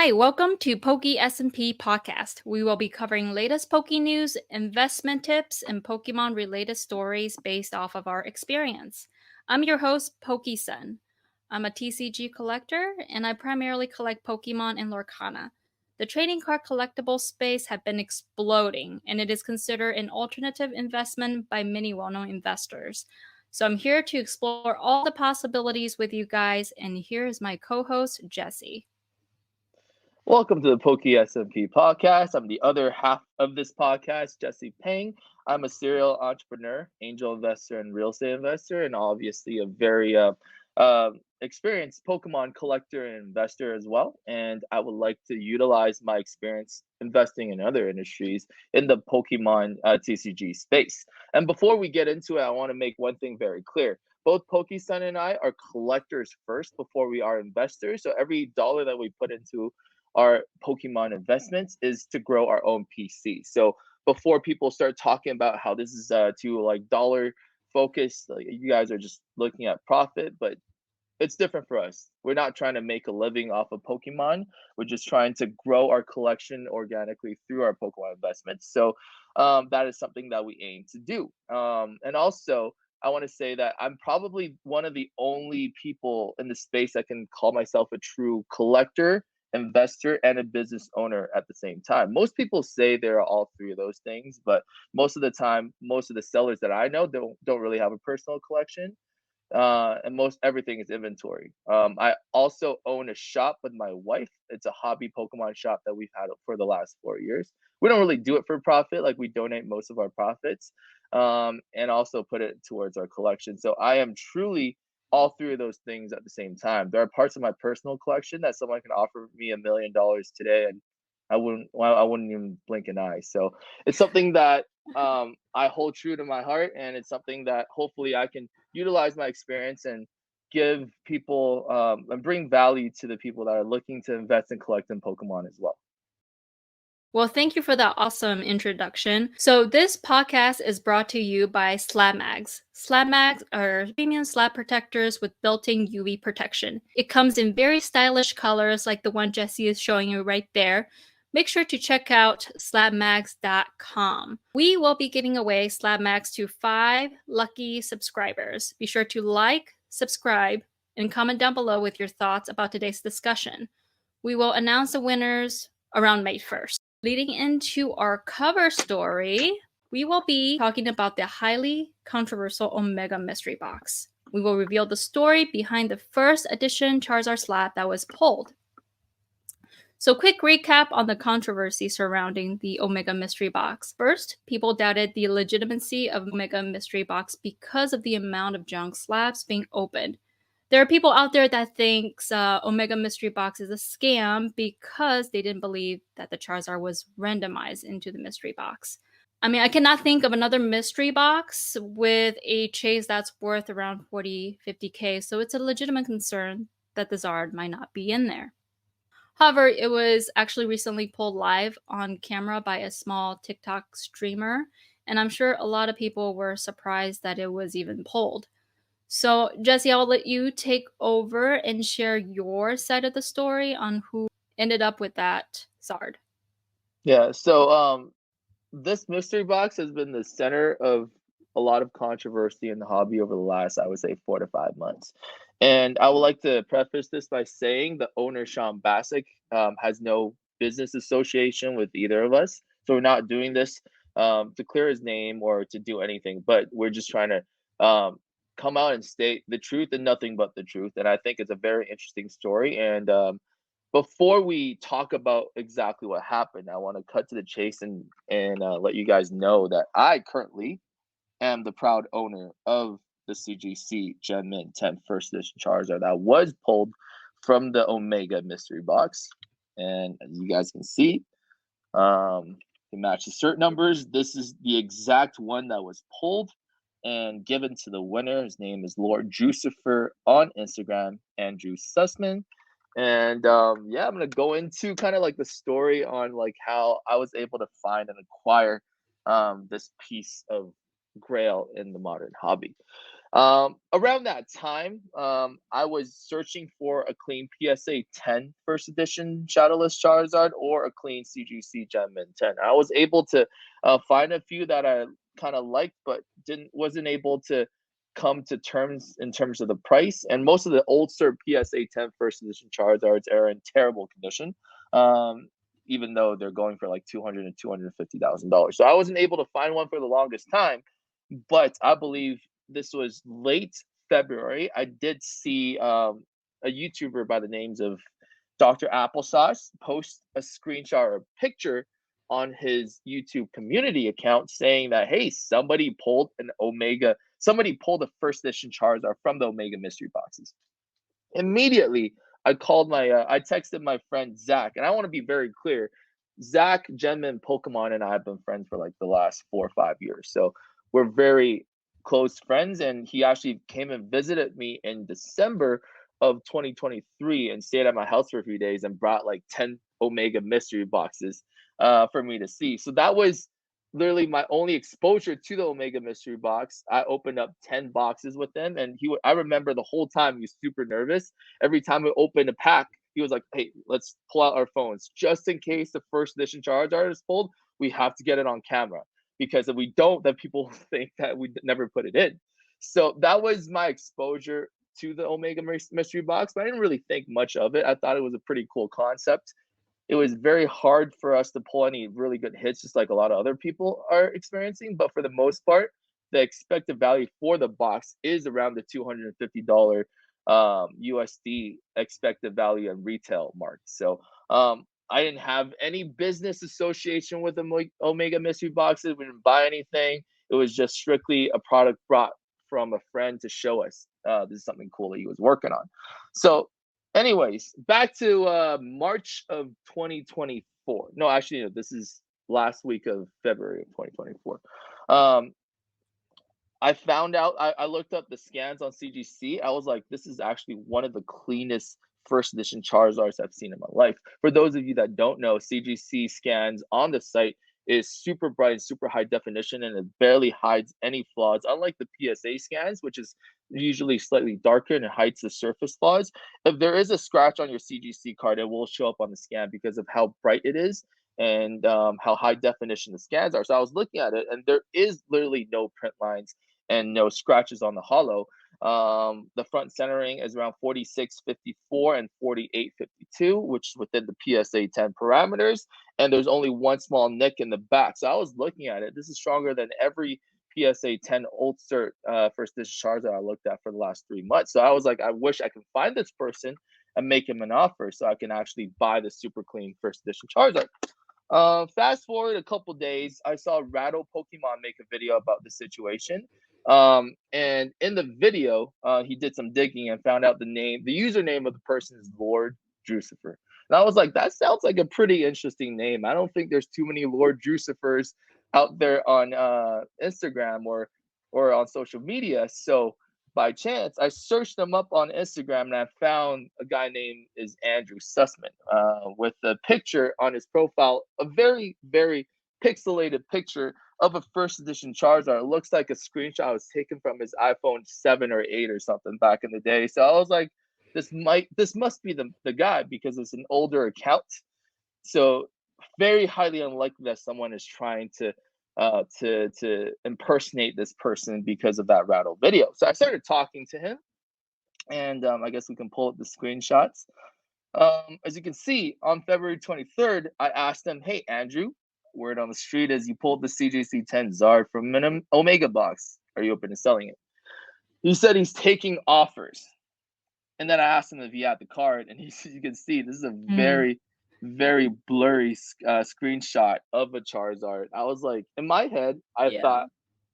Hi, welcome to Poke S&P Podcast. We will be covering latest Poke news, investment tips, and Pokemon-related stories based off of our experience. I'm your host, PokeSun. I'm a TCG collector, and I primarily collect Pokemon and Lorcana. The trading card collectible space has been exploding, and it is considered an alternative investment by many well-known investors. So I'm here to explore all the possibilities with you guys, and here is my co-host, Jesse. Welcome to the Poke SMP podcast. I'm the other half of this podcast, Jesse Peng. I'm a serial entrepreneur, angel investor, and real estate investor, and obviously a very experienced Pokemon collector and investor as well. And I would like to utilize my experience investing in other industries in the Pokemon TCG space. And before we get into it, I want to make one thing very clear. Both PokeSun and I are collectors first before we are investors. So every dollar that we put into our Pokemon investments is to grow our own PC. So before people start talking about how this is to like dollar focus, like you guys are just looking at profit, but it's different for us. We're not trying to make a living off of Pokemon. We're just trying to grow our collection organically through our Pokemon investments. So that is something that we aim to do. And also, I want to say that I'm probably one of the only people in the space that can call myself a true collector, investor, and a business owner at the same time. Most people say they're all three of those things, but most of the time, most of the sellers that I know don't really have a personal collection, and most everything is inventory. I also own a shop with my wife. It's a hobby Pokemon shop that we've had for the last 4 years. We don't really do it for profit, like we donate most of our profits, and also put it towards our collection. So I am truly all three of those things at the same time. There are parts of my personal collection that someone can offer me $1 million today, and I wouldn't even blink an eye. So it's something that I hold true to my heart, and it's something that hopefully I can utilize my experience and give people and bring value to the people that are looking to invest and collect in Pokemon as well. Well, thank you for that awesome introduction. So this podcast is brought to you by SlabMags. SlabMags are premium slab protectors with built-in UV protection. It comes in very stylish colors like the one Jesse is showing you right there. Make sure to check out slabmags.com. We will be giving away SlabMags to 5 lucky subscribers. Be sure to like, subscribe, and comment down below with your thoughts about today's discussion. We will announce the winners around May 1st. Leading into our cover story, we will be talking about the highly controversial Omega Mystery Box. We will reveal the story behind the first edition Charizard slab that was pulled. So quick recap on the controversy surrounding the Omega Mystery Box. First, people doubted the legitimacy of Omega Mystery Box because of the amount of junk slabs being opened. There are people out there that thinks Omega Mystery Box is a scam because they didn't believe that the Charizard was randomized into the Mystery Box. I mean, I cannot think of another Mystery Box with a chase that's worth around 40, 50k, so it's a legitimate concern that the Zard might not be in there. However, it was actually recently pulled live on camera by a small TikTok streamer, and I'm sure a lot of people were surprised that it was even pulled. So, Jesse, I'll let you take over and share your side of the story on who ended up with that Zard. Yeah, so this mystery box has been the center of a lot of controversy in the hobby over the last, I would say, 4 to 5 months. And I would like to preface this by saying the owner, Sean Bassick, has no business association with either of us. So we're not doing this to clear his name or to do anything, but we're just trying to come out and state the truth and nothing but the truth. And I think it's a very interesting story. And before we talk about exactly what happened, I want to cut to the chase and let you guys know that I currently am the proud owner of the CGC Gem Mint 10 First Edition Charizard that was pulled from the Omega Mystery Box. And as you guys can see, to match the cert numbers, this is the exact one that was pulled and given to the winner. His name is Lord Jucifer on Instagram, Andrew Sussman. And yeah, I'm gonna go into kind of like the story on like how I was able to find and acquire this piece of grail in the modern hobby. Around that time, I was searching for a clean PSA 10 first edition Shadowless Charizard or a clean CGC Gem Mint 10. I was able to find a few that I kind of liked, but wasn't able to come to terms in terms of the price. And most of the old cert PSA 10 first edition Charizards are in terrible condition. Even though they're going for like $200,000 and $250,000. So I wasn't able to find one for the longest time, but I believe this was late February. I did see a YouTuber by the names of Dr. Applesauce post a screenshot or a picture on his YouTube community account saying that, hey, somebody pulled a first edition Charizard from the Omega Mystery boxes. Immediately, I texted my friend Zach, and I want to be very clear. Zach, Genman, Pokemon, and I have been friends for like the last 4 or 5 years. So we're very close friends, and he actually came and visited me in December of 2023 and stayed at my house for a few days and brought like 10 Omega Mystery boxes for me to see. So that was literally my only exposure to the Omega Mystery box. I opened up 10 boxes with him, and I remember the whole time he was super nervous. Every time we opened a pack, he was like, hey, let's pull out our phones just in case the first edition Charizard is pulled. We have to get it on camera, because if we don't, then people think that we never put it in. So that was my exposure to the Omega Mystery box, but I didn't really think much of it. I thought it was a pretty cool concept. It was very hard for us to pull any really good hits, just like a lot of other people are experiencing. But for the most part, the expected value for the box is around the $250 USD expected value and retail mark. So I didn't have any business association with the Omega Mystery boxes. We didn't buy anything. It was just strictly a product brought from a friend to show us this is something cool that he was working on. So anyways, back to March of 2024. No, actually, no, this is last week of February of 2024. I found out, I looked up the scans on CGC. I was like, this is actually one of the cleanest first edition Charizards I've seen in my life. For those of you that don't know, CGC scans on the site is super bright and super high definition, and it barely hides any flaws, unlike the PSA scans, which is usually slightly darker and it hides the surface flaws. If there is a scratch on your CGC card, it will show up on the scan because of how bright it is and how high definition the scans are. So I was looking at it, and there is literally no print lines and no scratches on the hollow. The front centering is around 4654 and 4852, which is within the PSA 10 parameters. And there's only one small nick in the back. So I was looking at it. This is stronger than every PSA 10 Old Cert first edition Charizard I looked at for the last 3 months. So I was like, I wish I could find this person and make him an offer so I can actually buy the super clean first edition Charizard. Fast forward a couple days, I saw Rattle Pokemon make a video about the situation. And in the video, he did some digging and found out the username of the person is Lord Drucifer. And I was like, that sounds like a pretty interesting name. I don't think there's too many Lord Drucifers out there on Instagram or on social media. So by chance, I searched them up on Instagram, and I found a guy named Andrew Sussman with a picture on his profile, a very, very pixelated picture of a first edition Charizard. It looks like a screenshot was taken from his iPhone 7 or 8 or something back in the day. So I was like, this must be the guy, because it's an older account. So very highly unlikely that someone is trying to impersonate this person because of that Rattle video. So I started talking to him, and I guess we can pull up the screenshots. As you can see, on February 23rd, I asked him, hey, Andrew, word on the street is you pulled the CGC 10 Zard from an Omega box. Are you open to selling it? He said he's taking offers. And then I asked him if he had the card, and you can see this is a very, very blurry screenshot of a Charizard. I was like, in my head, I thought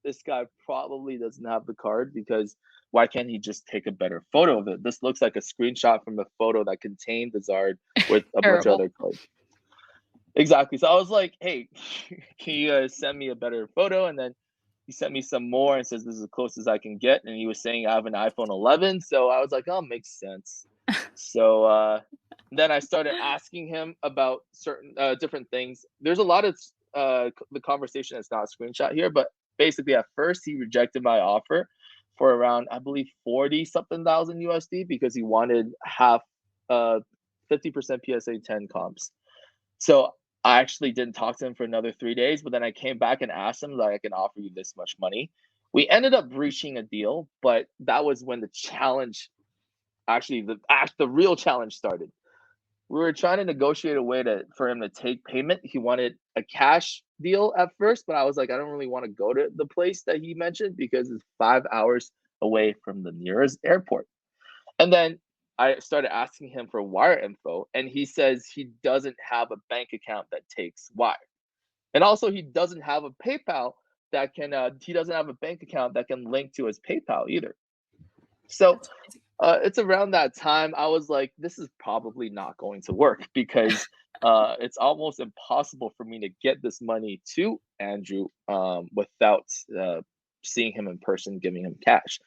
this guy probably doesn't have the card, because why can't he just take a better photo of it? This looks like a screenshot from a photo that contained the Zard with a bunch of other cards. Exactly. So I was like, hey, can you send me a better photo? And then he sent me some more and says this is the closest I can get. And he was saying I have an iPhone 11. So I was like, oh, makes sense. So then I started asking him about certain different things. There's a lot of the conversation that's not a screenshot here, but basically at first he rejected my offer for around, I believe, 40 something thousand USD because he wanted half, 50% PSA 10 comps. So I actually didn't talk to him for another 3 days, but then I came back and asked him, like, I can offer you this much money. We ended up reaching a deal, but that was when the challenge, actually, the real challenge started. We were trying to negotiate a way for him to take payment. He wanted a cash deal at first, but I was like, I don't really want to go to the place that he mentioned because it's 5 hours away from the nearest airport. And then I started asking him for wire info, and he says he doesn't have a bank account that takes wire. And also, he doesn't have a PayPal that can, he doesn't have a bank account that can link to his PayPal either. So That's crazy. it's around that time I was like, this is probably not going to work because it's almost impossible for me to get this money to Andrew without seeing him in person, giving him cash.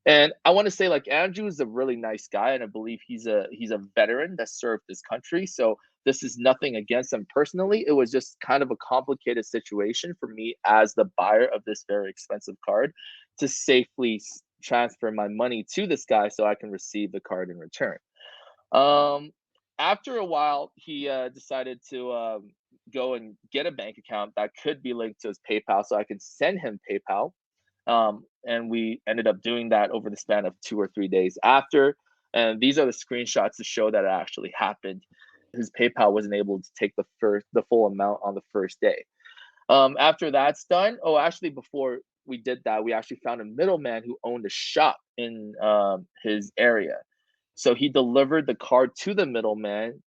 And I want to say, like, Andrew is a really nice guy, and I believe he's a veteran that served this country. So this is nothing against him personally. It was just kind of a complicated situation for me as the buyer of this very expensive card to safely transfer my money to this guy so I can receive the card in return. Um, After a while, he decided to go and get a bank account that could be linked to his PayPal, so I could send him PayPal. And we ended up doing that over the span of 2 or 3 days after. And these are the screenshots to show that it actually happened. His PayPal wasn't able to take the full amount on the first day. After that's done, oh, actually, before we did that, we actually found a middleman who owned a shop in his area. So he delivered the card to the middleman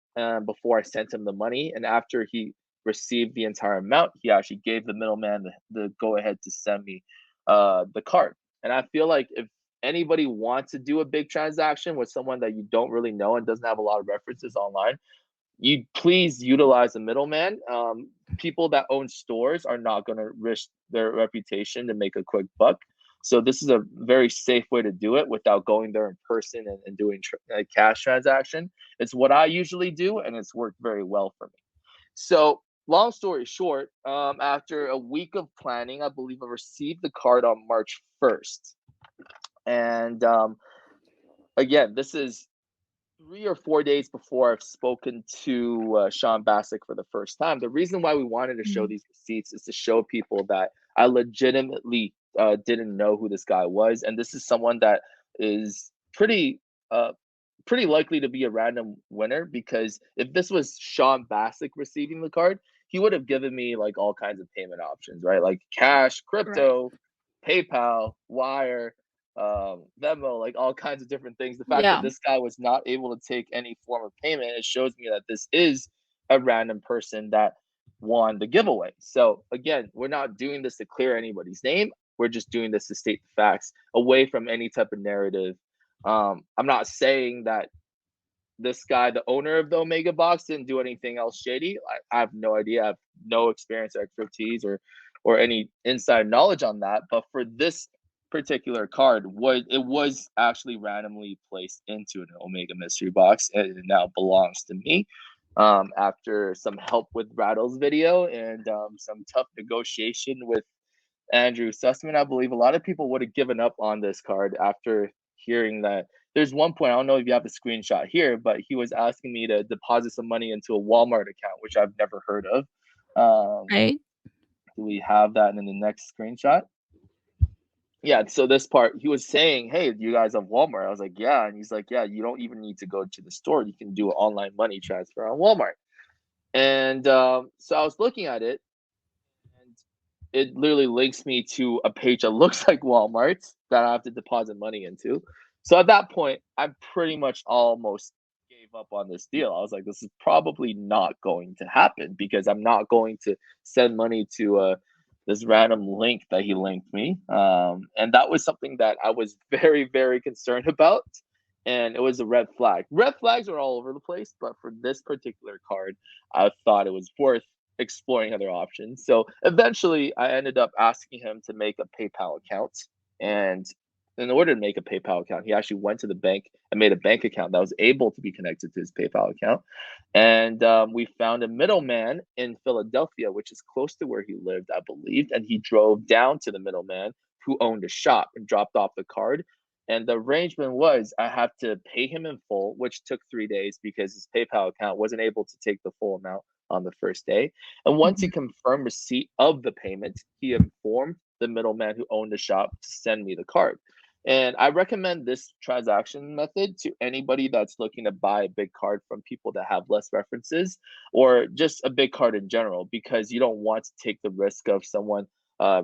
before I sent him the money. And after he received the entire amount, he actually gave the middleman the go ahead to send me the card. And I feel like if anybody wants to do a big transaction with someone that you don't really know and doesn't have a lot of references online, you please utilize a middleman. People that own stores are not going to risk their reputation to make a quick buck. So this is a very safe way to do it without going there in person and doing a cash transaction. It's what I usually do, and it's worked very well for me. So long story short, after a week of planning, I believe I received the card on March 1st. And again, this is 3 or 4 days before I've spoken to Sean Bassick for the first time. The reason why we wanted to show Mhm. these receipts is to show people that I legitimately didn't know who this guy was, and this is someone that is uh, pretty likely to be a random winner because if this was Sean Bassick receiving the card, he would have given me like all kinds of payment options, right? Like cash, Right. crypto, PayPal, wire, Venmo, like all kinds of different things. The fact that Yeah. this guy was not able to take any form of payment, it shows me that this is a random person that won the giveaway. So again, we're not doing this to clear anybody's name. We're just doing this to state the facts away from any type of narrative. I'm not saying that this guy, the owner of the Omega box, didn't do anything else shady. I have no idea. I have no experience or expertise or any inside knowledge on that. But for this particular card, it was actually randomly placed into an Omega Mystery box, and it now belongs to me. After some help with Rattle's video and some tough negotiation with Andrew Sussman, I believe a lot of people would have given up on this card after hearing that. There's one point, I don't know if you have the screenshot here, but he was asking me to deposit some money into a Walmart account, which I've never heard of. Right. Do we have that in the next screenshot? Yeah, so this part, he was saying, hey, do you guys have Walmart? I was like, yeah. And he's like, yeah, you don't even need to go to the store. You can do an online money transfer on Walmart. And so I was looking at it, and it literally links me to a page that looks like Walmart that I have to deposit money into. So at that point, I pretty much almost gave up on this deal. I was like, this is probably not going to happen because I'm not going to send money to this random link that he linked me. And that was something that I was very, very concerned about. And it was a red flag. Red flags are all over the place, but for this particular card, I thought it was worth exploring other options. So eventually, I ended up asking him to make a PayPal account. And in order to make a PayPal account, he actually went to the bank and made a bank account that was able to be connected to his PayPal account. And we found a middleman in Philadelphia, which is close to where he lived, I believe. And he drove down to the middleman who owned a shop and dropped off the card. And the arrangement was I have to pay him in full, which took 3 days because his PayPal account wasn't able to take the full amount on the first day. And once he Mhm. confirmed receipt of the payment, he informed the middleman who owned the shop to send me the card. And I recommend this transaction method to anybody that's looking to buy a big card from people that have less references or just a big card in general, because you don't want to take the risk of someone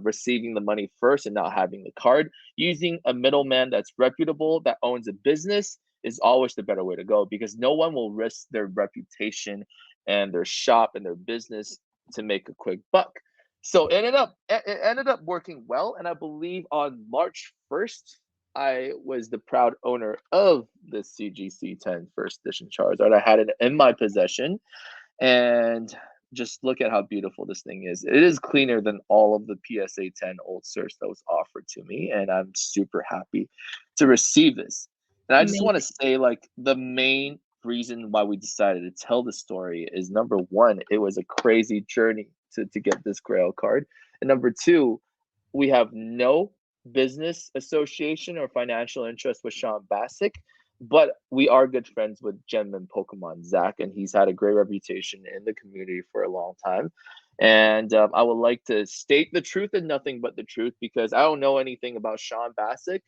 receiving the money first and not having the card. Using a middleman that's reputable, that owns a business, is always the better way to go, because no one will risk their reputation and their shop and their business to make a quick buck. So it ended up working well, and I believe on March 1st, I was the proud owner of the CGC 10 first edition Charizard. I had it in my possession, and just look at how beautiful this thing is. It is cleaner than all of the PSA 10 old certs that was offered to me, and I'm super happy to receive this. And I just want to Amazing. say, like, the main reason why we decided to tell the story is, number one, it was a crazy journey to get this Grail card. And number two, we have no business association or financial interest with Sean Bassick, but we are good friends with Gem Pokemon Zach, and he's had a great reputation in the community for a long time. And I would like to state the truth and nothing but the truth, because I don't know anything about Sean Bassick,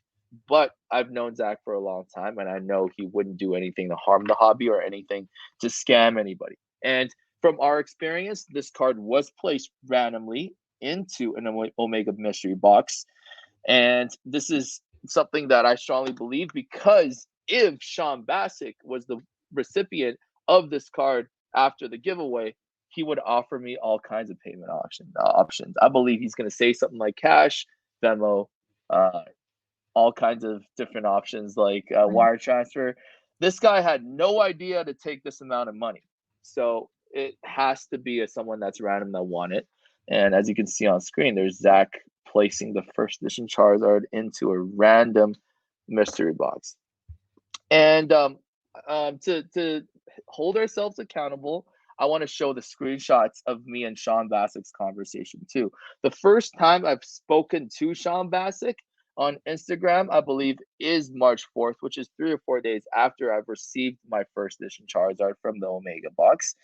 but I've known Zach for a long time, and I know he wouldn't do anything to harm the hobby or anything to scam anybody. And from our experience, this card was placed randomly into an Omega Mystery box. And this is something that I strongly believe, because if Sean Bassick was the recipient of this card after the giveaway, he would offer me all kinds of payment options. I believe he's going to say something like cash, Venmo, uh, all kinds of different options like Right. wire transfer. This guy had no idea to take this amount of money. So it has to be someone that's random that won it. And as you can see on screen, there's Zach placing the first edition Charizard into a random mystery box. And to hold ourselves accountable, I want to show the screenshots of me and Sean Bassick's conversation too. The first time I've spoken to Sean Bassick on Instagram, I believe, is March 4th, which is 3 or 4 days after I've received my first edition Charizard from the Omega box.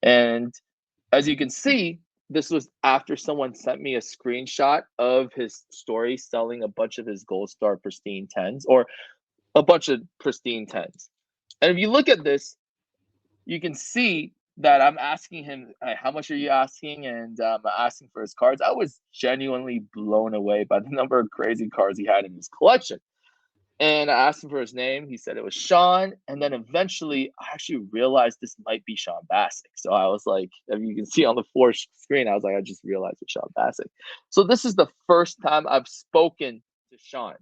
And as you can see, this was after someone sent me a screenshot of his story selling a bunch of his Gold Star Pristine 10s, or a bunch of Pristine 10s. And if you look at this, you can see that I'm asking him, "Hey, how much are you asking?" And asking for his cards. I was genuinely blown away by the number of crazy cards he had in his collection. And I asked him for his name. He said it was Sean. And then eventually, I actually realized this might be Sean Bassick. So I was like, if you can see on the fourth screen, I was like, I just realized it's Sean Bassick. So this is the first time I've spoken to Sean.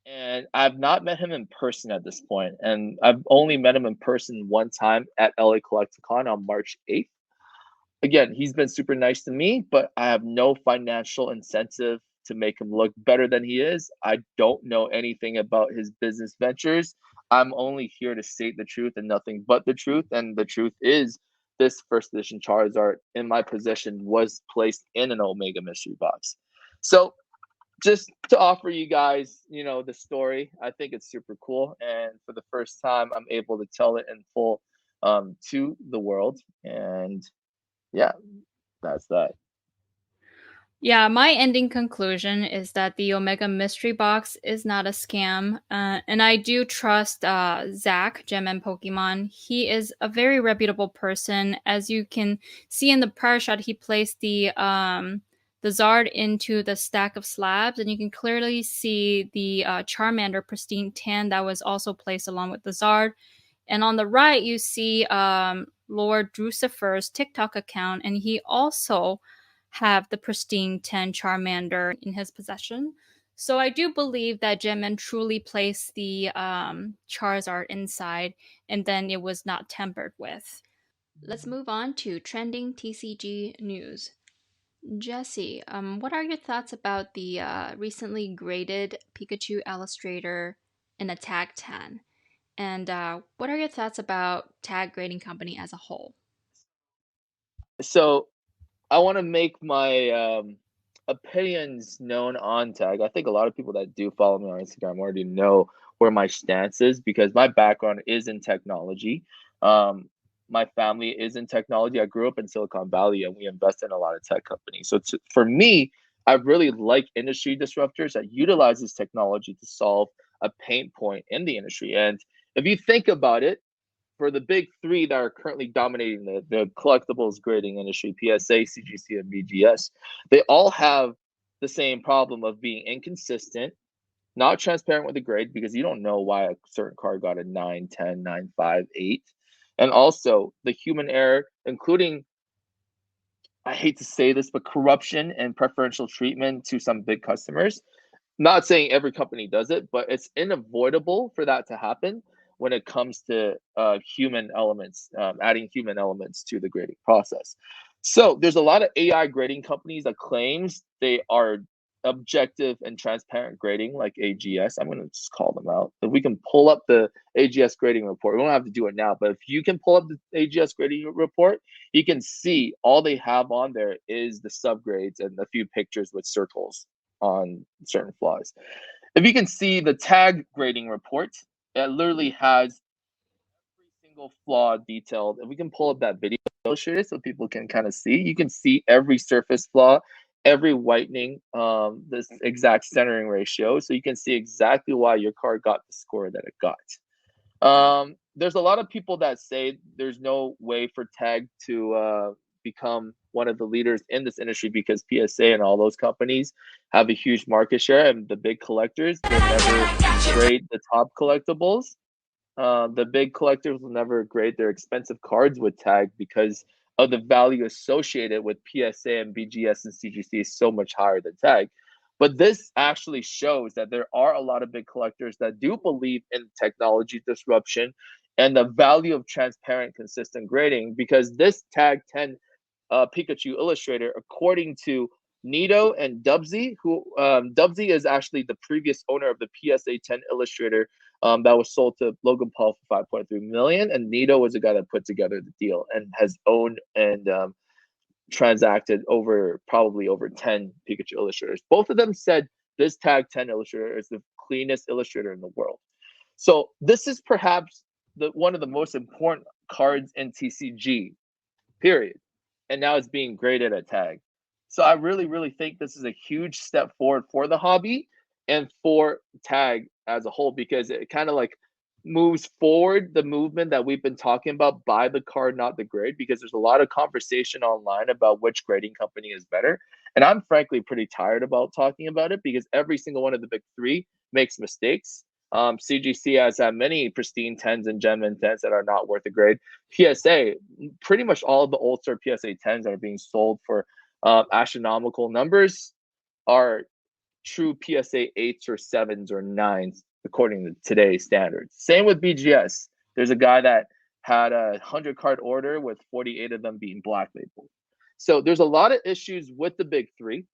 And I've not met him in person at this point. And I've only met him in person one time at LA Collecticon on March 8th. Again, he's been super nice to me, but I have no financial incentive to make him look better than he is. I don't know anything about his business ventures. I'm only here to state the truth and nothing but the truth. And the truth is, this first edition Charizard in my possession was placed in an Omega Mystery box. So just to offer you guys, the story, I think it's super cool. And for the first time, I'm able to tell it in full to the world. And yeah, that's that. Yeah, my ending conclusion is that the Omega Mystery Box is not a scam. And I do trust Zach, Gem and Pokemon. He is a very reputable person. As you can see in the prior shot, he placed the Zard into the stack of slabs, and you can clearly see the Charmander Pristine 10 that was also placed along with the Zard. And on the right, you see Lord Drucifer's TikTok account, and he also have the pristine 10 Charmander in his possession. So I do believe that Gemman truly placed the Charizard inside, and then it was not tampered with. Let's move on to trending TCG news. Jesse, what are your thoughts about the recently graded Pikachu Illustrator in a Tag 10? And what are your thoughts about Tag Grading Company as a whole? So I want to make my opinions known on tag. I think a lot of people that do follow me on Instagram already know where my stance is because my background is in technology. My family is in technology. I grew up in Silicon Valley and we invest in a lot of tech companies. So for me, I really like industry disruptors that utilizes technology to solve a pain point in the industry. And if you think about it, for the big three that are currently dominating the collectibles grading industry, PSA, CGC, and BGS, they all have the same problem of being inconsistent, not transparent with the grade because you don't know why a certain card got a 9, 10, 9, 5, 8. And also the human error, including, I hate to say this, but corruption and preferential treatment to some big customers. Not saying every company does it, but it's unavoidable for that to happen when it comes to human elements, adding human elements to the grading process. So there's a lot of AI grading companies that claims they are objective and transparent grading, like AGS. I'm going to just call them out. If we can pull up the AGS grading report, we don't have to do it now, but if you can pull up the AGS grading report, you can see all they have on there is the subgrades and a few pictures with circles on certain flaws. If you can see the tag grading report, it literally has every single flaw detailed. If we can pull up that video illustrator so people can kind of see, you can see every surface flaw, every whitening, this exact centering ratio. So you can see exactly why your card got the score that it got. There's a lot of people that say there's no way for tag to become one of the leaders in this industry because PSA and all those companies have a huge market share, and the big collectors will never grade the top collectibles. The big collectors will never grade their expensive cards with tag because of the value associated with PSA and BGS and CGC is so much higher than tag. But this actually shows that there are a lot of big collectors that do believe in technology disruption and the value of transparent, consistent grading because this tag 10 Pikachu Illustrator, according to Nito and Dubsy, who Dubsy is actually the previous owner of the PSA 10 Illustrator that was sold to Logan Paul for 5.3 million, and Nito was the guy that put together the deal and has owned and transacted probably over 10 Pikachu illustrators. Both of them said this tag 10 illustrator is the cleanest illustrator in the world. So this is perhaps one of the most important cards in TCG, period. And now it's being graded at tag. So I really, really think this is a huge step forward for the hobby and for tag as a whole, because it kind of like moves forward the movement that we've been talking about, buy the card, not the grade, because there's a lot of conversation online about which grading company is better. And I'm frankly pretty tired about talking about it because every single one of the big three makes mistakes. CGC has had many pristine 10s and gem and 10s that are not worth a grade. PSA, pretty much all of the old star PSA 10s that are being sold for astronomical numbers are true PSA 8s or 7s or 9s according to today's standards. Same with BGS. There's a guy that had a 100 card order with 48 of them being black labeled. So there's a lot of issues with the big three.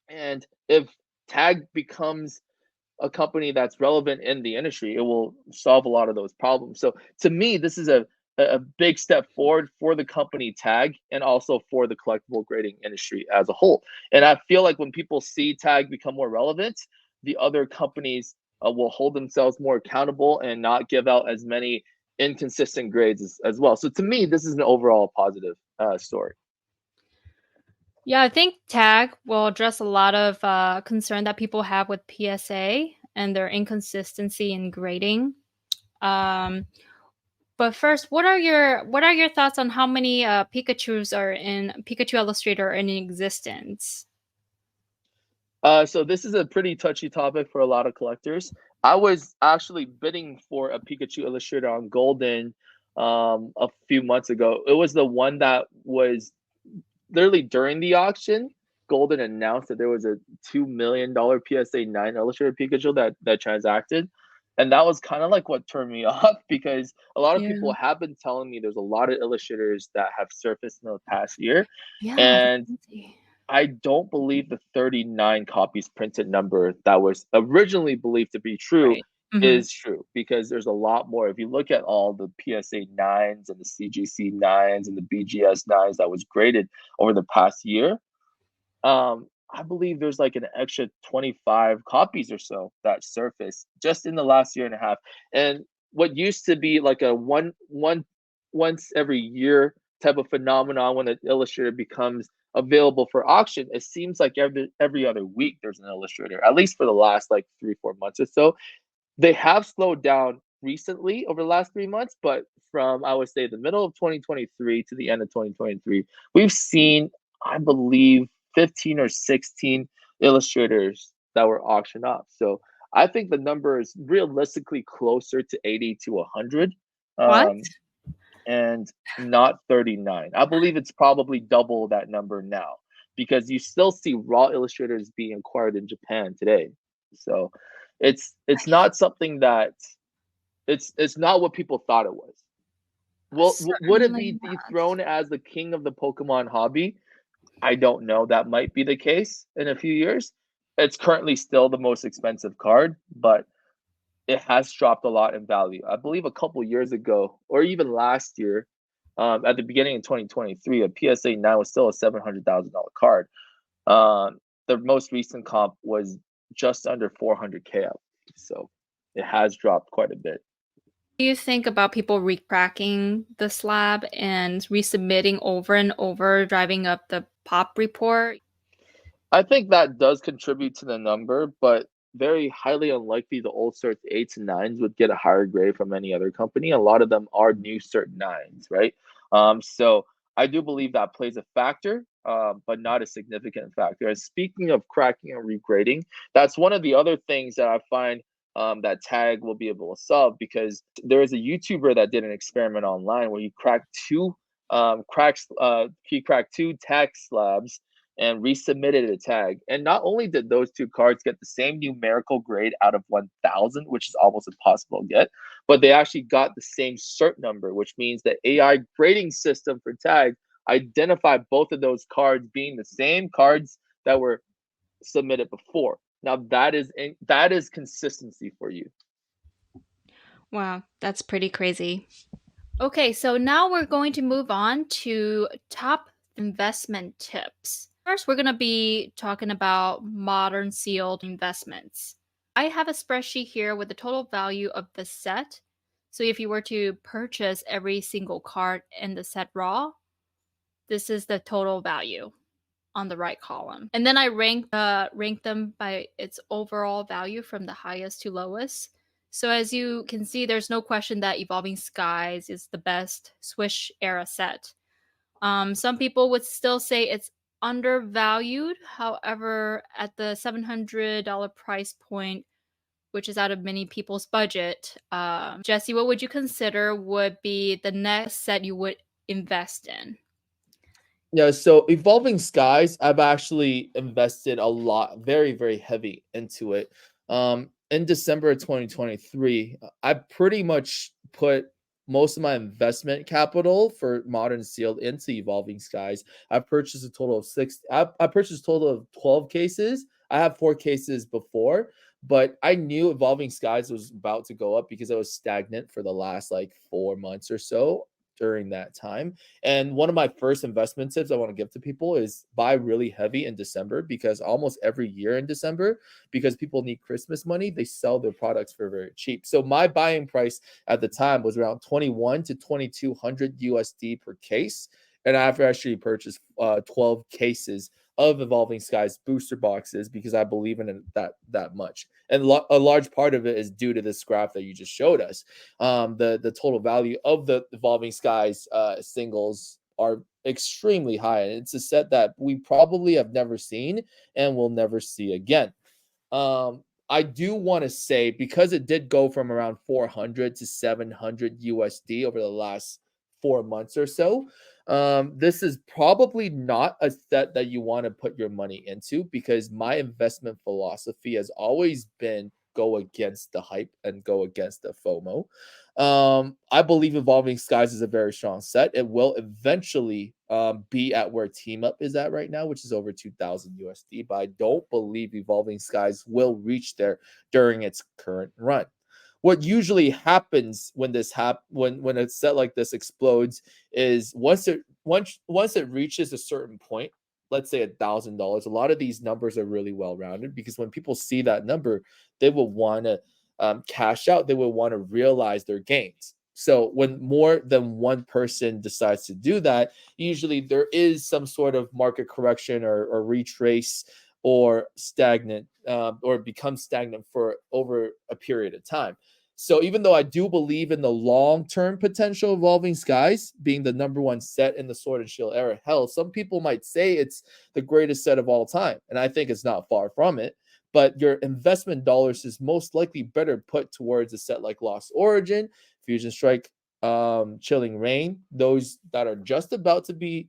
And if tag becomes a company that's relevant in the industry, it will solve a lot of those problems. So to me, this is a big step forward for the company tag and also for the collectible grading industry as a whole. And I feel like when people see tag become more relevant, the other companies will hold themselves more accountable and not give out as many inconsistent grades as well. So to me, this is an overall positive story. Yeah, I think tag will address a lot of concern that people have with PSA and their inconsistency in grading. But first, what are your thoughts on how many Pikachu's are in Pikachu Illustrator are in existence? So this is a pretty touchy topic for a lot of collectors. I was actually bidding for a Pikachu Illustrator on Golden a few months ago. It was the one that was literally during the auction. Golden announced that there was a $2 million PSA 9 Illustrator Pikachu that transacted. And that was kind of like what turned me off because a lot of people Yeah. have been telling me there's a lot of illustrators that have surfaced in the past year. Yeah. And I don't believe the 39 copies printed number that was originally believed to be true Right. Hmm. is true because there's a lot more. If you look at all the PSA 9s and the CGC 9s and the BGS 9s that was graded over the past year, I believe there's like an extra 25 copies or so that surfaced just in the last year and a half. And what used to be like a once every year type of phenomenon when an illustrator becomes available for auction, it seems like every other week there's an illustrator, at least for the last like 3 4 months or so. They have slowed down recently over the last 3 months, but from I would say the middle of 2023 to the end of 2023, we've seen, I believe, 15 or 16 illustrators that were auctioned off. So I think the number is realistically closer to 80 to 100, What? and not 39. I believe it's probably double that number now because you still see raw illustrators being acquired in Japan today. So it's not something that it's not what people thought it was. Well, would it Certainly be not. dethroned as the king of the Pokemon hobby? I don't know. That might be the case in a few years. It's currently still the most expensive card, but it has dropped a lot in value. I believe a couple years ago, or even last year, at the beginning of 2023, a PSA 9 was still a $700,000 card. The most recent comp was just under 400K, so it has dropped quite a bit. Do you think about people recracking the slab and resubmitting over and over, driving up the pop report? I think that does contribute to the number, but very highly unlikely the old cert 8s and 9s would get a higher grade from any other company. A lot of them are new cert 9s, right? So I do believe that plays a factor, but not a significant factor. And speaking of cracking and regrading, that's one of the other things that I find that Tag will be able to solve, because there is a YouTuber that did an experiment online where he cracked two tag slabs and resubmitted a tag. And not only did those two cards get the same numerical grade out of 1,000, which is almost impossible to get, but they actually got the same cert number, which means the AI grading system for tag identified both of those cards being the same cards that were submitted before. Now that is consistency for you. Wow, that's pretty crazy. Okay, so now we're going to move on to top investment tips. First, we're going to be talking about modern sealed investments. I have a spreadsheet here with the total value of the set. So if you were to purchase every single card in the set raw, this is the total value on the right column. And then I rank them by its overall value from the highest to lowest. So as you can see, there's no question that Evolving Skies is the best Swish era set. Some people would still say it's undervalued. However, at the $700 price point, which is out of many people's budget, Jesse, what would you consider would be the next set you would invest in? Yeah, so Evolving Skies, I've actually invested a lot, very, very heavy into it. In December of 2023, I pretty much put most of my investment capital for Modern Sealed into Evolving Skies. I purchased a total of I purchased a total of 12 cases. I have 4 cases before, but I knew Evolving Skies was about to go up because I was stagnant for the last like 4 months or so during that time. And one of my first investment tips I want to give to people is buy really heavy in December, because almost every year in December, because people need Christmas money, they sell their products for very cheap. So my buying price at the time was around 21 to 2200 USD per case. And I've actually purchased 12 cases of Evolving Skies booster boxes because I believe in it that much. And a large part of it is due to this graph that you just showed us. The total value of the Evolving Skies singles are extremely high, and it's a set that we probably have never seen and will never see again. I do want to say, because it did go from around 400 to 700 USD over the last 4 months or so, this is probably not a set that you want to put your money into, because my investment philosophy has always been go against the hype and go against the FOMO. I believe Evolving Skies is a very strong set. It will eventually be at where Team Up is at right now, which is over 2,000 USD. But I don't believe Evolving Skies will reach there during its current run. What usually happens when when a set like this explodes is once it reaches a certain point, let's say $1,000, a lot of these numbers are really well rounded, because when people see that number, they will want to cash out. They will want to realize their gains. So when more than one person decides to do that, usually there is some sort of market correction or retrace or stagnant or become stagnant for over a period of time. So even though I do believe in the long-term potential of Evolving Skies being the number one set in the Sword and Shield era, hell, some people might say it's the greatest set of all time, and I think it's not far from it. But your investment dollars is most likely better put towards a set like Lost Origin, Fusion Strike, Chilling Reign, those that are just about to be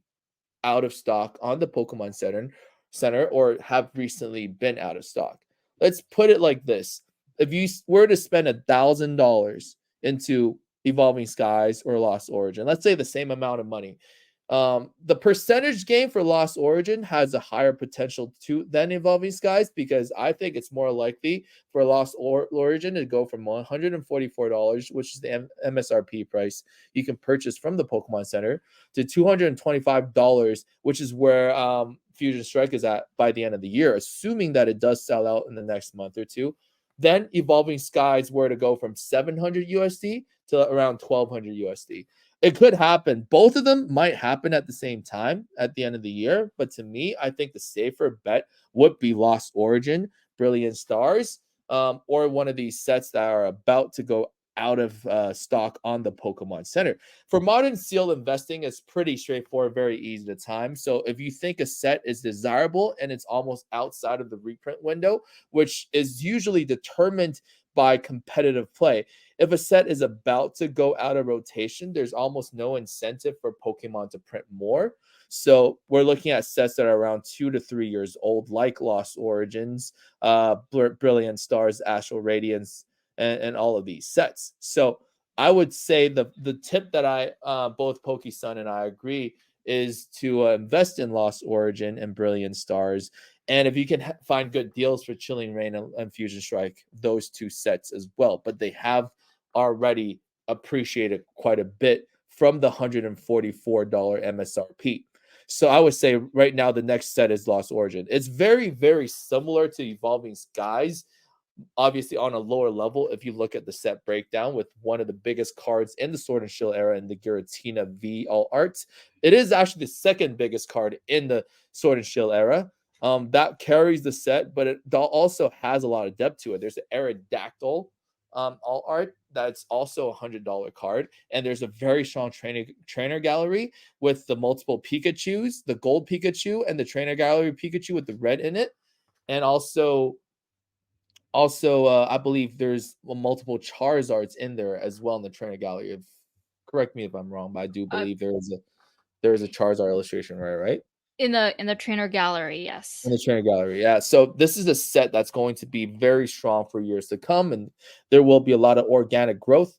out of stock on the Pokemon Center or have recently been out of stock. Let's put it like this. If you were to spend $1,000 into Evolving Skies or Lost Origin, let's say the same amount of money, the percentage gain for Lost Origin has a higher potential than Evolving Skies, because I think it's more likely for Lost Origin to go from $144, which is the MSRP price you can purchase from the Pokemon Center, to $225, which is where Fusion Strike is at by the end of the year, assuming that it does sell out in the next month or two. Then Evolving Skies were to go from 700 USD to around 1200 USD. It could happen. Both of them might happen at the same time at the end of the year. But to me, I think the safer bet would be Lost Origin, Brilliant Stars, or one of these sets that are about to go out of stock on the Pokemon Center. For modern sealed investing, it's pretty straightforward, very easy to time. So if you think a set is desirable and it's almost outside of the reprint window, which is usually determined by competitive play, if a set is about to go out of rotation, there's almost no incentive for Pokemon to print more. So we're looking at sets that are around 2 to 3 years old, like Lost Origins, Brilliant Stars, Astral Radiance, and all of these sets. So I would say the tip that I both PokeSun and I agree is to invest in Lost Origin and Brilliant Stars. And if you can find good deals for Chilling Reign and Fusion Strike, those two sets as well. But they have already appreciated quite a bit from the $144 MSRP. So I would say right now the next set is Lost Origin. It's very, very similar to Evolving Skies, obviously on a lower level if you look at the set breakdown, with one of the biggest cards in the Sword and Shield era in the Giratina V All Arts. It is actually the second biggest card in the Sword and Shield era. That carries the set, but it also has a lot of depth to it. There's an Aerodactyl All Art that's also $100 card, and there's a very strong trainer gallery with the multiple Pikachus, the gold Pikachu, and the trainer gallery Pikachu with the red in it, and also, I believe there's multiple Charizards in there as well in the trainer gallery. Correct me if I'm wrong, but I do believe there is a Charizard illustration, right? In the trainer gallery, yes. In the trainer gallery, yeah. So this is a set that's going to be very strong for years to come, and there will be a lot of organic growth.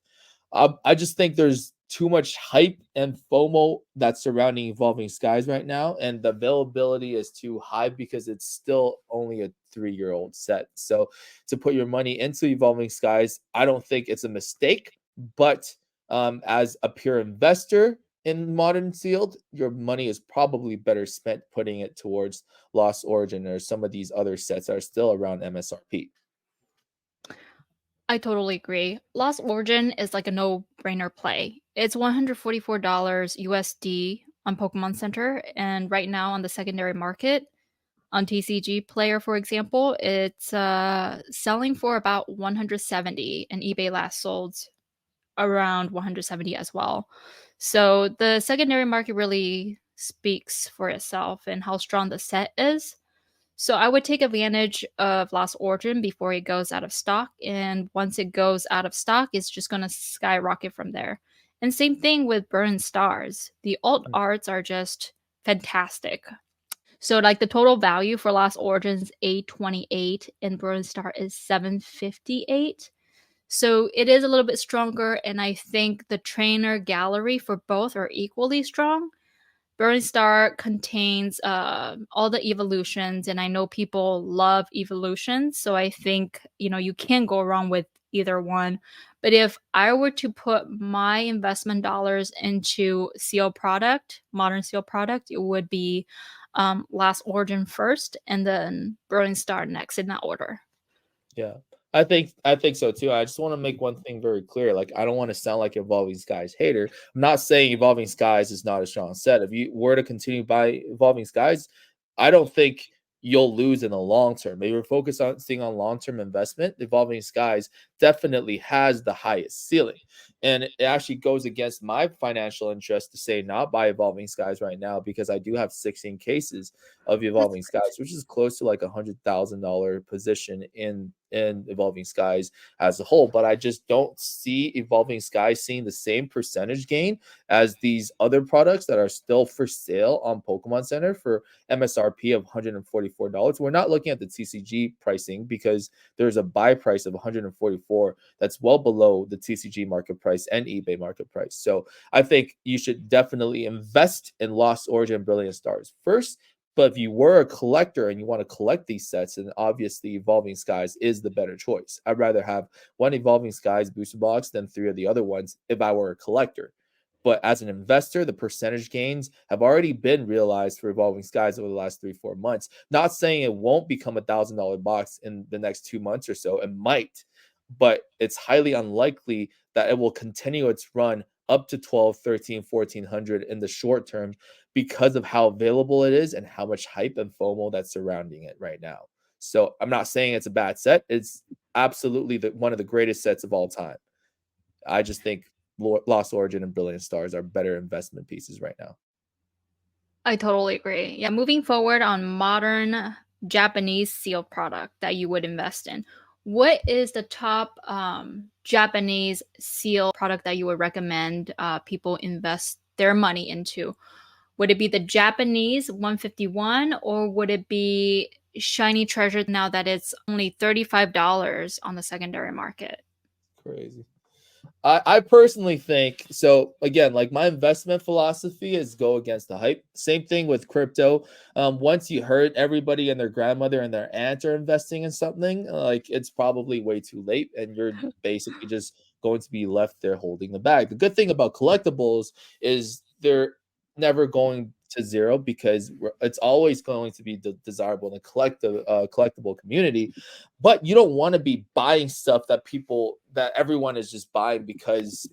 I just think there's too much hype and FOMO that's surrounding Evolving Skies right now, and the availability is too high because it's still only a 3-year-old set. So to put your money into Evolving Skies, I don't think it's a mistake. But as a pure investor in modern sealed, your money is probably better spent putting it towards Lost Origin or some of these other sets that are still around MSRP. I totally agree. Lost Origin is like a no-brainer play. It's $144 USD on Pokemon Center, and right now on the secondary market, on TCG Player, for example, it's selling for about 170, and eBay last sold around 170 as well. So the secondary market really speaks for itself and how strong the set is. So I would take advantage of Lost Origin before it goes out of stock, and once it goes out of stock, it's just going to skyrocket from there. And same thing with Burn Stars. The alt arts are just fantastic. So like the total value for Lost Origins 828 and Burn Star is 758. So it is a little bit stronger, and I think the trainer gallery for both are equally strong. Burning Star contains all the evolutions, and I know people love evolutions, so I think you can't go wrong with either one. But if I were to put my investment dollars into seal product, modern seal product, it would be Last Origin first, and then Brilliant Star next in that order. Yeah. I think so too. I just want to make one thing very clear. Like, I don't want to sound like Evolving Skies hater. I'm not saying Evolving Skies is not a strong set. If you were to continue by Evolving Skies, I don't think you'll lose in the long term. Maybe we're focused on seeing on long-term investment. Evolving Skies definitely has the highest ceiling. And it actually goes against my financial interest to say not buy Evolving Skies right now, because I do have 16 cases of Evolving Skies, which is close to like $100,000 position in Evolving Skies as a whole. But I just don't see Evolving Skies seeing the same percentage gain as these other products that are still for sale on Pokemon Center for MSRP of $144. We're not looking at the TCG pricing because there's a buy price of $144 that's well below the TCG market price and eBay market price. So I think you should definitely invest in Lost Origin Brilliant Stars first. But if you were a collector and you want to collect these sets, then obviously Evolving Skies is the better choice. I'd rather have one Evolving Skies booster box than 3 of the other ones if I were a collector. But as an investor, the percentage gains have already been realized for Evolving Skies over the last 3-4 months. Not saying it won't become $1,000 box in the next 2 months or so. It might, but it's highly unlikely that it will continue its run up to 12, 13, 1400 in the short term because of how available it is and how much hype and FOMO that's surrounding it right now. So I'm not saying it's a bad set. It's absolutely one of the greatest sets of all time. I just think Lost Origin and Brilliant Stars are better investment pieces right now. I totally agree. Yeah, moving forward on modern Japanese sealed product that you would invest in. What is the top Japanese sealed product that you would recommend people invest their money into? Would it be the Japanese 151, or would it be Shiny Treasure now that it's only $35 on the secondary market? Crazy. I personally think so. Again, like, my investment philosophy is go against the hype. Same thing with crypto. Once you heard everybody and their grandmother and their aunt are investing in something, like, it's probably way too late, and you're basically just going to be left there holding the bag. The good thing about collectibles is they're never going to zero because it's always going to be desirable in the collectible community. But you don't want to be buying stuff that everyone is just buying because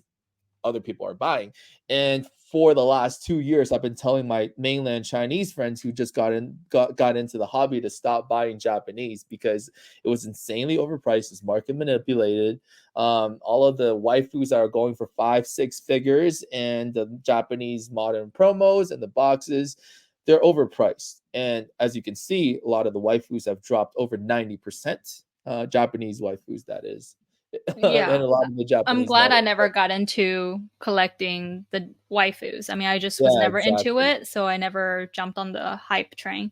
other people are buying. And for the last 2 years, I've been telling my mainland Chinese friends who just got into the hobby to stop buying Japanese because it was insanely overpriced. It's market manipulated. All of the waifus are going for 5-6 figures, and the Japanese modern promos and the boxes, they're overpriced. And as you can see, a lot of the waifus have dropped over 90%. Japanese waifus, that is. And Yeah, a lot of the I'm Japanese glad I models. never got into collecting the waifus. I mean, I just was Yeah, never into exactly. it, so I never jumped on the hype train.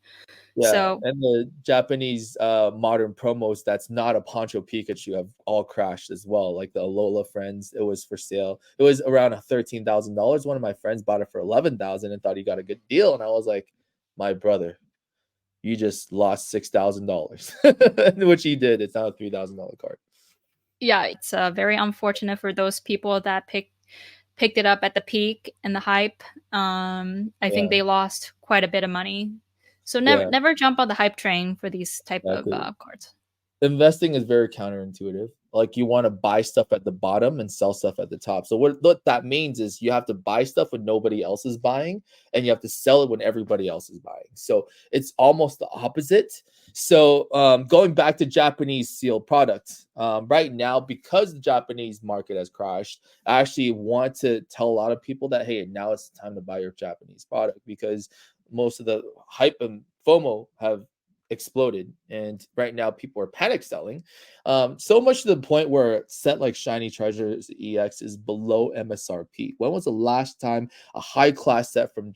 Yeah, So, and the Japanese modern promos that's not a Poncho Pikachu have all crashed as well. Like the Alola Friends, it was for sale. It was around $13,000. One of my friends bought it for 11,000 and thought he got a good deal, and I was like, my brother, you just lost $6,000, which he did. It's now a $3,000 card. yeah, it's very unfortunate for those people that picked it up at the peak and the hype. I think Yeah, they lost quite a bit of money. So never yeah, never jump on the hype train for these type of exactly. cards. Investing is very counterintuitive. Like, you want to buy stuff at the bottom and sell stuff at the top. So what that means is you have to buy stuff when nobody else is buying, and you have to sell it when everybody else is buying. So it's almost the opposite. So going back to Japanese sealed products, right now, because the Japanese market has crashed, I actually want to tell a lot of people that, hey, now it's time to buy your Japanese product, because most of the hype and FOMO have exploded, and right now people are panic selling, so much to the point where a set like Shiny Treasures EX is below MSRP. When was the last time a high class set from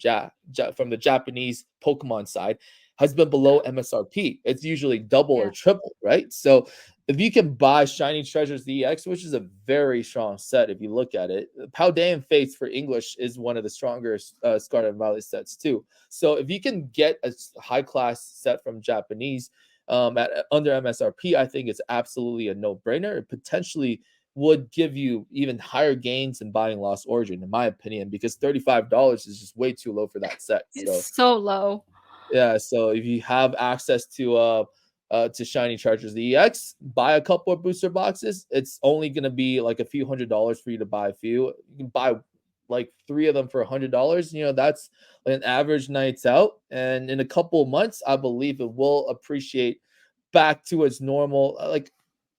from the Japanese Pokemon side has been below MSRP? It's usually double or Yeah. triple, right? So if you can buy Shiny Treasures EX, which is a very strong set, if you look at it, Paldean Fates for English is one of the strongest Scarlet and Violet sets too. So if you can get a high class set from Japanese at under MSRP, I think it's absolutely a no brainer. It potentially would give you even higher gains than buying Lost Origin, in my opinion, because $35 is just way too low for that set. It's So so low. Yeah, so if you have access to Shiny Chargers EX, buy a couple of booster boxes. It's only gonna be like a few $100s for you to buy a few. You can buy like 3 of them for $100. You know, that's an average nights out. And in a couple of months, I believe it will appreciate back to its normal. Like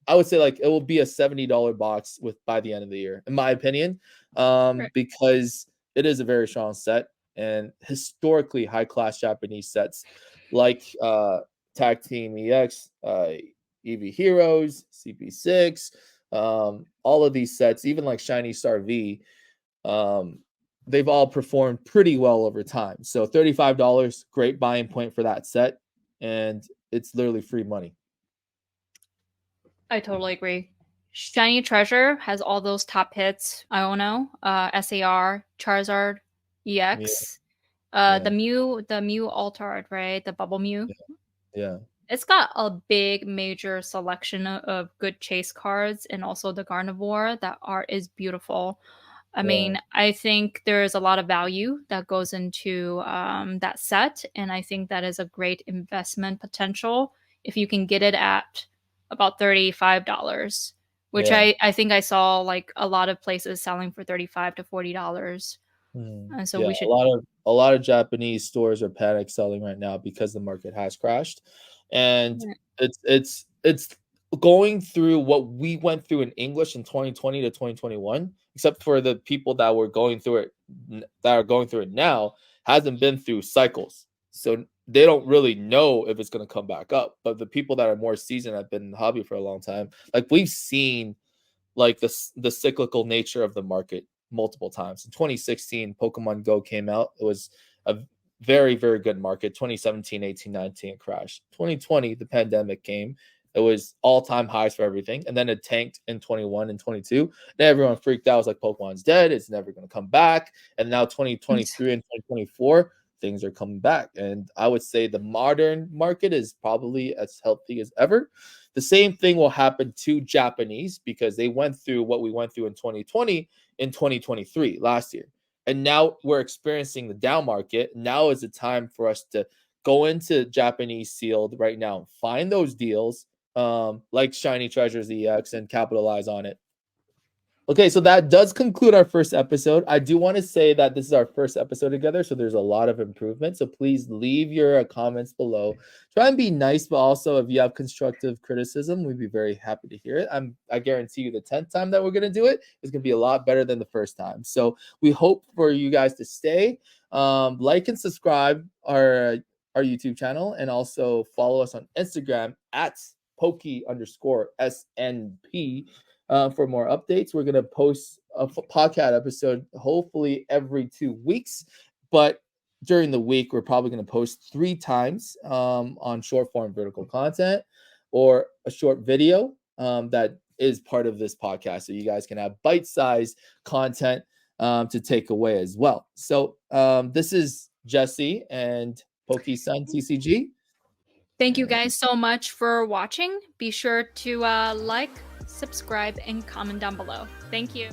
I would say, like it will be a $70 box with by the end of the year, in my opinion, Right. because it is a very strong set and historically high class Japanese sets like Tag Team EX, EV Heroes, CP6, all of these sets, even like Shiny Star V, um, they've all performed pretty well over time. So $35, great buying point for that set, and it's literally free money. I totally agree. Shiny Treasure has all those top hits. Iono, SAR, Charizard, Yeah, EX, yeah, the Mew Altard, right? The Bubble Mew. yeah, It's got a big major selection of good chase cards, and also the Gardevoir. That art is beautiful. I yeah, mean, I think there is a lot of value that goes into that set, and I think that is a great investment potential if you can get it at about $35, which yeah. I think I saw like a lot of places selling for $35 to $40. And so Yeah, we should. a lot of Japanese stores are panic selling right now because the market has crashed, and it's going through what we went through in English in 2020 to 2021, except for the people that were going through it that are going through it now hasn't been through cycles, so they don't really know if it's going to come back up. But the people that are more seasoned have been in the hobby for a long time, like we've seen like the cyclical nature of the market multiple times. In 2016, Pokemon Go came out. It was a very, very good market. 2017, 18, 19 crashed. 2020, the pandemic came. It was all-time highs for everything. And then it tanked in 21 and 22. And everyone freaked out. It was like, Pokemon's dead. It's never going to come back. And now 2023 and 2024, things are coming back. And I would say the modern market is probably as healthy as ever. The same thing will happen to Japanese because they went through what we went through in 2020 in 2023 last year. And now we're experiencing the down market. Now is the time for us to go into Japanese sealed right now and find those deals like Shiny Treasures EX and capitalize on it. Okay, so that does conclude our first episode. I do want to say that this is our first episode together, so there's a lot of improvement. So please leave your comments below. Try and be nice, but also if you have constructive criticism, we'd be very happy to hear it. I guarantee you the 10th time that we're gonna do it is gonna be a lot better than the first time. So we hope for you guys to stay. Like and subscribe our YouTube channel, and also follow us on Instagram at Pokey_SNP for more updates. We're going to post a podcast episode hopefully every 2 weeks, but during the week, we're probably going to post 3 times on short form vertical content or a short video that is part of this podcast. So you guys can have bite sized content to take away as well. So this is Jesse and Pokey-san TCG. Thank you guys so much for watching. Be sure to like, subscribe, and comment down below. Thank you.